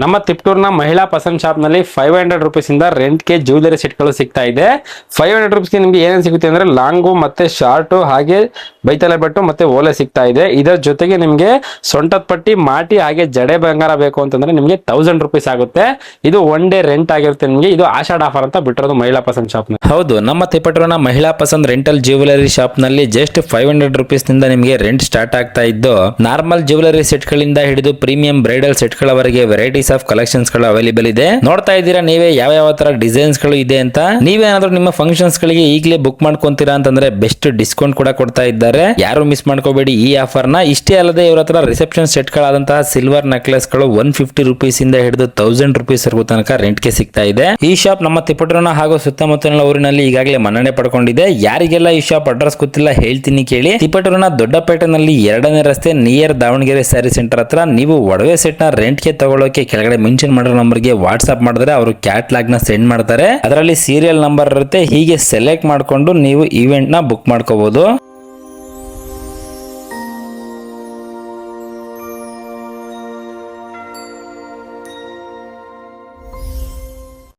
ನಮ್ಮ ತಿಪ್ಟೂರ್ನ ಮಹಿಳಾ ಪಸಂದ್ ಶಾಪ್ ನಲ್ಲಿ 500 ರುಪೀಸ್ ಇಂದ ರೆಂಟ್ ಗೆ ಜ್ಯುವೆಲರಿ ಸೆಟ್ ಗಳು ಸಿಗ್ತಾ ಇದೆ. 500 ರುಪೀಸ್ ಗೆ ನಿಮ್ಗೆ ಏನೇನು ಸಿಗುತ್ತೆ ಅಂದ್ರೆ ಲಾಂಗು ಮತ್ತೆ ಶಾರ್ಟ್ ಹಾಗೆ ಬೈತಲೆ ಬಟ್ಟು ಮತ್ತೆ ಓಲೆ ಸಿಗ್ತಾ ಇದೆ. ಇದರ ಜೊತೆಗೆ ನಿಮ್ಗೆ ಸೊಂಟದ ಪಟ್ಟಿ ಮಾಟಿ ಹಾಗೆ ಜಡೆ ಬಂಗಾರ ಬೇಕು ಅಂತಂದ್ರೆ ನಿಮ್ಗೆ 1000 ರುಪೀಸ್ ಆಗುತ್ತೆ. ಇದು ಒನ್ ಡೇ ರೆಂಟ್ ಆಗಿರುತ್ತೆ. ನಿಮ್ಗೆ ಇದು ಆಷಾಢ ಆಫರ್ ಅಂತ ಬಿಟ್ಟಿರೋದು ಮಹಿಳಾ ಪಸಂದ್ ಶಾಪ್ ನಲ್ಲಿ. ಹೌದು, ನಮ್ಮ ತಿಪಟೂರಿನ ಮಹಿಳಾ ಪಸಂದ್ ರೆಂಟಲ್ ಜ್ಯುವೆಲರಿ ಶಾಪ್ ನಲ್ಲಿ ಜಸ್ಟ್ 500 ರುಪೀಸ್ ನಿಂದ ನಿಮಗೆ ರೆಂಟ್ ಸ್ಟಾರ್ಟ್ ಆಗ್ತಾ ಇದ್ದು, ನಾರ್ಮಲ್ ಜ್ಯುವೆಲರಿ ಸೆಟ್ ಗಳಿಂದ ಹಿಡಿದು ಪ್ರೀಮಿಯಂ ಬ್ರೈಡಲ್ ಸೆಟ್ ಗಳವರೆಗೆ ವೆರೈಟೀಸ್ ಆಫ್ ಕಲೆಕ್ಷನ್ಸ್ ಗಳು ಅವೈಲೇಬಲ್ ಇದೆ. ನೋಡ್ತಾ ಇದ್ದೀರಾ ನೀವೇ ಯಾವ ತರ ಡಿಸೈನ್ಸ್ ಗಳು ಇದೆ ಅಂತ. ನೀವೇನಾದ್ರೂ ನಿಮ್ಮ ಫಂಕ್ಷನ್ಸ್ ಗಳಿಗೆ ಈಗಲೇ ಬುಕ್ ಮಾಡ್ಕೊಂತೀರಾ ಅಂತಂದ್ರೆ ಬೆಸ್ಟ್ ಡಿಸ್ಕೌಂಟ್ ಕೂಡ ಕೊಡ್ತಾ ಇದ್ದಾರೆ. ಯಾರು ಮಿಸ್ ಮಾಡ್ಕೋಬೇಡಿ ಈ ಆಫರ್ ನ. ಇಷ್ಟೇ ಅಲ್ಲದೆ ಇವರ ಹತ್ರ ರಿಸೆಪ್ಷನ್ ಸೆಟ್ ಗಳಾದಂತಹ ಸಿಲ್ವರ್ ನೆಕ್ಲೆಸ್ ಗಳು 150 ರುಪೀಸ್ ಇಂದ ಹಿಡಿದು 1000 ರುಪೀಸ್ ವರೆಗೂ ತನಕ ರೆಂಟ್ ಗೆ ಸಿಗ್ತಾ ಇದೆ. ಈ ಶಾಪ್ ನಮ್ಮ ತಿಪಟೂರಿನ ಹಾಗೂ ಸುತ್ತಮುತ್ತಲಿನ ಊರಿನಲ್ಲಿ ಈಗಾಗಲೇ ಮನ್ನಣೆ ಪಡ್ಕೊಂಡಿದೆ. ಯಾರಿಗೆಲ್ಲ ಈ ಶಾಪ್ ಅಡ್ರೆಸ್ ಗೊತ್ತಿಲ್ಲ ಹೇಳ್ತೀನಿ ಕೇಳಿ. ತಿಪಟೂರಿನ ದೊಡ್ಡಪೇಟೆನಲ್ಲಿ 2ನೇ ರಸ್ತೆ ನಿಯರ್ ದಾವಣಗೆರೆ ಸ್ಯಾರಿ ಸೆಂಟರ್ ಹತ್ರ ನೀವು ಒಡವೆ ಸೆಟ್ ನ ರೆಂಟ್ ಗೆ ತಗೊಳ್ಳೋಕೆ ಕೆಳಗಡೆ ಮೆನ್ಷನ್ ಮಾಡಿರೋ ನಂಬರ್ ಗೆ ವಾಟ್ಸ್ಆಪ್ ಮಾಡಿದ್ರೆ ಅವರು ಕ್ಯಾಟ್ಲಾಗ್ ನ ಸೆಂಡ್ ಮಾಡ್ತಾರೆ. ಅದರಲ್ಲಿ ಸೀರಿಯಲ್ ನಂಬರ್ ಇರುತ್ತೆ. ಹೀಗೆ ಸೆಲೆಕ್ಟ್ ಮಾಡ್ಕೊಂಡು ನೀವು ಇವೆಂಟ್ ನ ಬುಕ್ ಮಾಡ್ಕೋಬಹುದು.